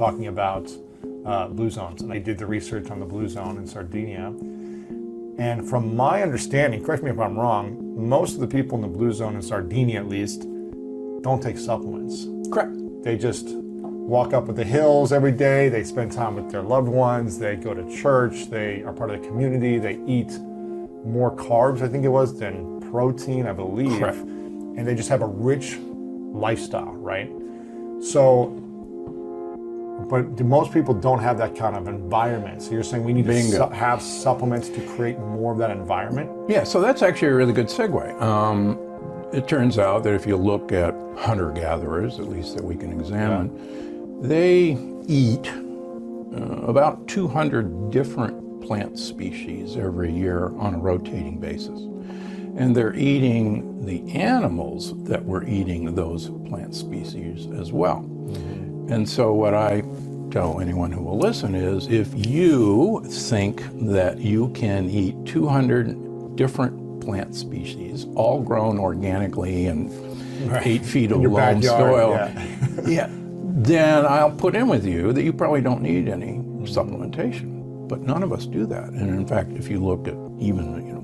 talking about blue zones, and I did the research on the blue zone in Sardinia. And from my understanding, correct me if I'm wrong, most of the people in the blue zone in Sardinia, at least, don't take supplements. Correct. They just walk up with the hills every day. They spend time with their loved ones. They go to church. They are part of the community. They eat more carbs, I think it was, than protein, I believe. Correct. And they just have a rich lifestyle, right? So, but most people don't have that kind of environment. So you're saying we need to have supplements to create more of that environment? Yeah, so that's actually a really good segue. It turns out that if you look at hunter-gatherers, at least that we can examine, they eat about 200 different plant species every year on a rotating basis. And they're eating the animals that were eating those plant species as well. Mm-hmm. And so what I tell anyone who will listen is, if you think that you can eat 200 different plant species, all grown organically and 8 feet of loam soil, then I'll put in with you that you probably don't need any supplementation. But none of us do that. And in fact, if you look at even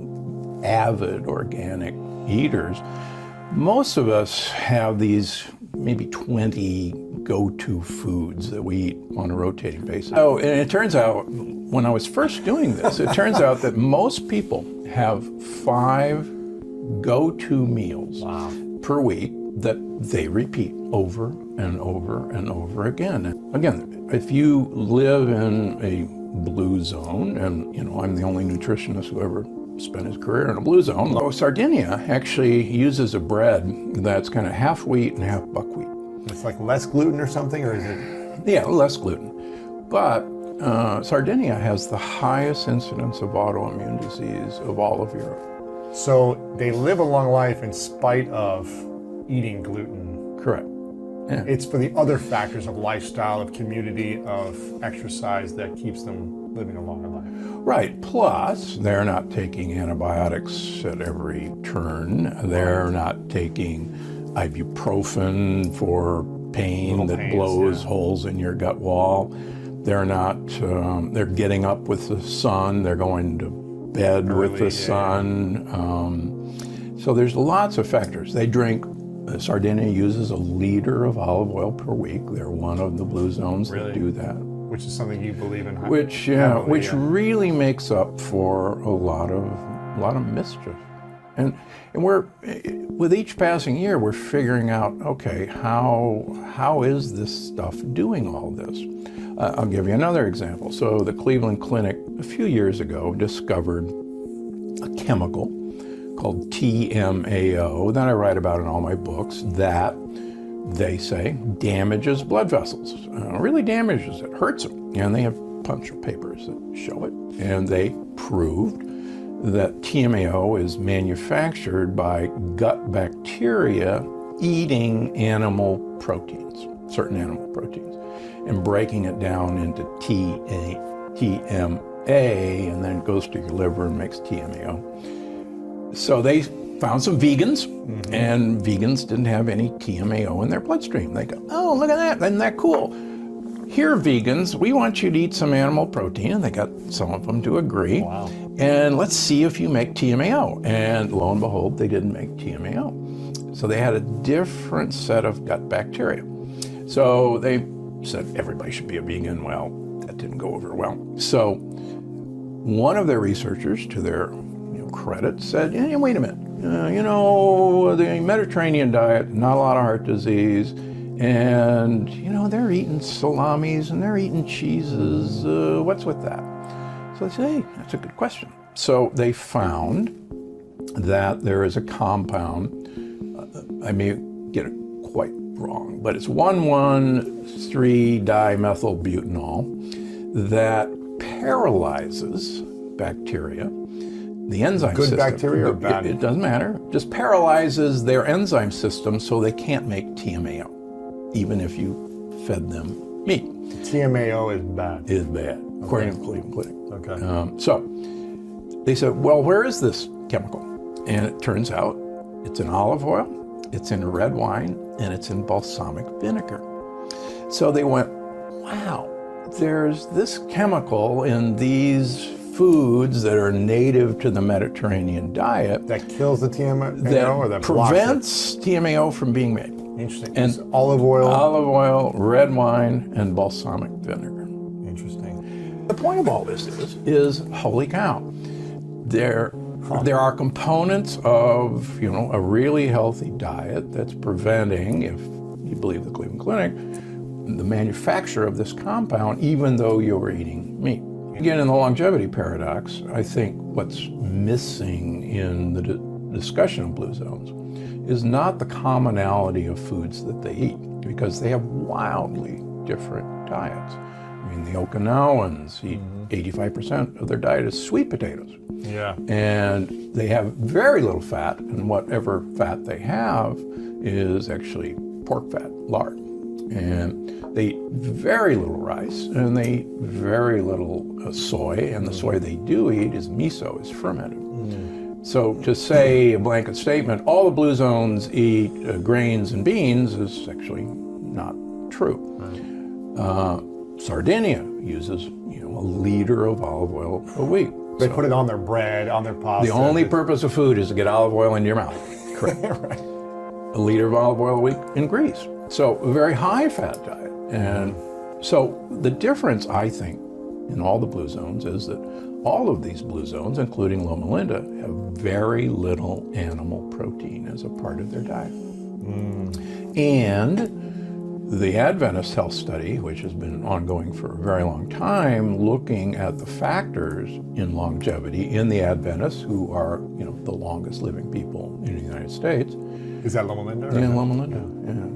avid organic eaters, most of us have these maybe 20 go-to foods that we eat on a rotating basis. Oh, and it turns out, when I was first doing this, it turns out that most people have 5 go-to meals per week that they repeat over and over and over again. Again, if you live in a blue zone, and I'm the only nutritionist who ever spent his career in a blue zone. So Sardinia actually uses a bread that's kind of half wheat and half buckwheat. It's like less gluten or something, or is it? Yeah, less gluten. But Sardinia has the highest incidence of autoimmune disease of all of Europe. So they live a long life in spite of eating gluten. Correct. Yeah. It's for the other factors of lifestyle, of community, of exercise that keeps them living a longer life. Right. Plus, they're not taking antibiotics at every turn. They're not taking ibuprofen for pain that blows holes in your gut wall. They're not, they're getting up with the sun. They're going to bed with the sun. So there's lots of factors. They drink, Sardinia uses 1 liter of olive oil per week. They're one of the blue zones that do that. Which is something you believe in. Which really makes up for a lot of mischief. And we're, with each passing year, we're figuring out, okay, how is this stuff doing all this? I'll give you another example. So the Cleveland Clinic a few years ago discovered a chemical called TMAO that I write about in all my books that they say damages blood vessels, really damages it, hurts them. And they have a bunch of papers that show it. And they proved that TMAO is manufactured by gut bacteria eating animal proteins, certain animal proteins, and breaking it down into TMA, and then it goes to your liver and makes TMAO. So they found some vegans, and vegans didn't have any TMAO in their bloodstream. They go, oh, look at that, isn't that cool? Here, vegans, we want you to eat some animal protein, and they got some of them to agree. Wow. And let's see if you make TMAO. And lo and behold, they didn't make TMAO. So they had a different set of gut bacteria. So they said everybody should be a vegan. Well, that didn't go over well. So one of their researchers, to their credit, said, wait a minute, the Mediterranean diet, not a lot of heart disease, and they're eating salamis and they're eating cheeses. What's with that? So I said, hey, that's a good question. So they found that there is a compound, I may get it quite wrong, but it's 1,1,3-dimethylbutanol that paralyzes bacteria. The enzyme system. Good bacteria or bad? It doesn't matter. Just paralyzes their enzyme system so they can't make TMAO, even if you fed them meat. TMAO is bad. Is bad, according to Cleveland Clinic. Okay. So they said, well, where is this chemical? And it turns out it's in olive oil, it's in red wine, and it's in balsamic vinegar. So they went, wow, there's this chemical in these foods that are native to the Mediterranean diet That kills the TMAO that or that blocks prevents TMAO from being made. it? Interesting. And It's olive oil. Olive oil, red wine, and balsamic vinegar. Interesting. The point of all this is holy cow. There are components of, a really healthy diet that's preventing, if you believe the Cleveland Clinic, the manufacture of this compound, even though you're eating meat. Again, in the longevity paradox, I think what's missing in the discussion of blue zones is not the commonality of foods that they eat, because they have wildly different diets. I mean, the Okinawans eat 85% of their diet is sweet potatoes. Yeah. And they have very little fat, and whatever fat they have is actually pork fat, lard. And they eat very little rice, and they eat very little soy, and the soy they do eat is miso, is fermented. So to say a blanket statement, all the blue zones eat grains and beans is actually not true. Sardinia uses, a liter of olive oil a week. They put it on their bread, on their pasta. The only purpose of food is to get olive oil into your mouth. Correct. Right. A liter of olive oil a week in Greece. So a very high fat diet. And so the difference, I think, in all the blue zones is that all of these blue zones, including Loma Linda, have very little animal protein as a part of their diet. And the Adventist Health Study, which has been ongoing for a very long time, looking at the factors in longevity in the Adventists, who are, the longest living people in the United States. Is that Loma Linda? Yeah, Loma Linda. Yeah.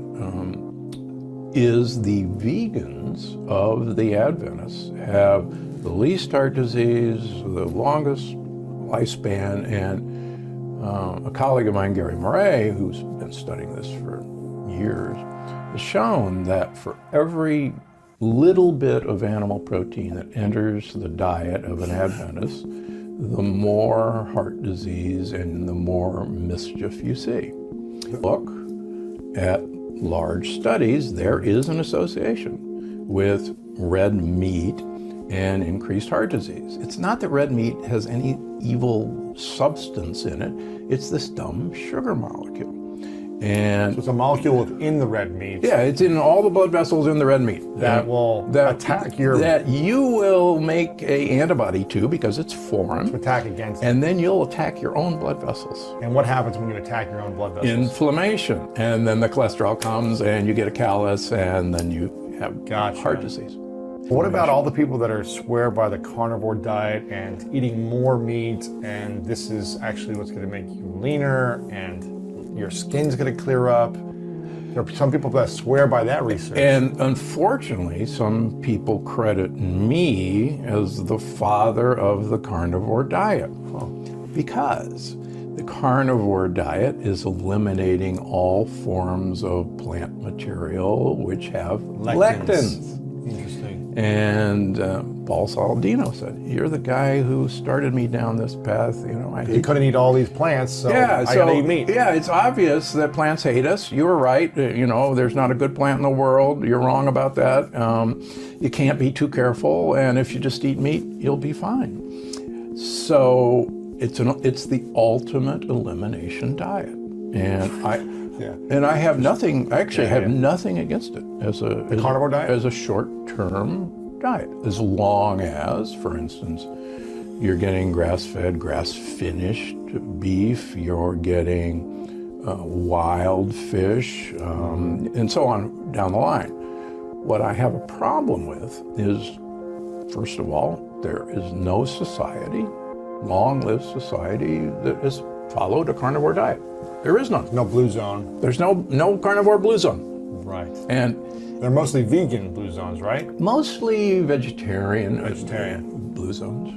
Is the vegans of the Adventists have the least heart disease, the longest lifespan, and a colleague of mine, Gary Murray, who's been studying this for years, has shown that for every little bit of animal protein that enters the diet of an Adventist, the more heart disease and the more mischief you see. Look at large studies, there is an association with red meat and increased heart disease. It's not that red meat has any evil substance in it, it's this dumb sugar molecule. And So it's a molecule within the red meat yeah, it's in all the blood vessels in the red meat. that will attack your That you will make a antibody to because it's foreign. attack against it. And then you'll attack your own blood vessels. And what happens when you attack your own blood vessels? Inflammation. And then the cholesterol comes and you get a callus and then you have Gotcha. heart disease. What about all the people that swear by the carnivore diet and eating more meat, and this is actually what's going to make you leaner and your skin's going to clear up? There are some people that swear by that research. And unfortunately, some people credit me as the father of the carnivore diet. Because the carnivore diet is eliminating all forms of plant material which have lectins. Interesting. And Paul Saladino said, "You're the guy who started me down this path. You couldn't eat all these plants, so I gotta eat meat." Yeah, it's obvious that plants hate us. You were right. There's not a good plant in the world. You're wrong about that. You can't be too careful, and if you just eat meat, you'll be fine. So it's the ultimate elimination diet, and I have nothing. I actually have nothing against it as a carnivore diet? as a short-term diet, as long as, for instance, you're getting grass-fed, grass-finished beef, you're getting wild fish, and so on down the line. What I have a problem with is, first of all, there is no society, long-lived society, that has followed a carnivore diet. There is none. No blue zone. There's no carnivore blue zone. Right. And They're mostly vegan blue zones, right? mostly vegetarian Vegetarian. blue zones.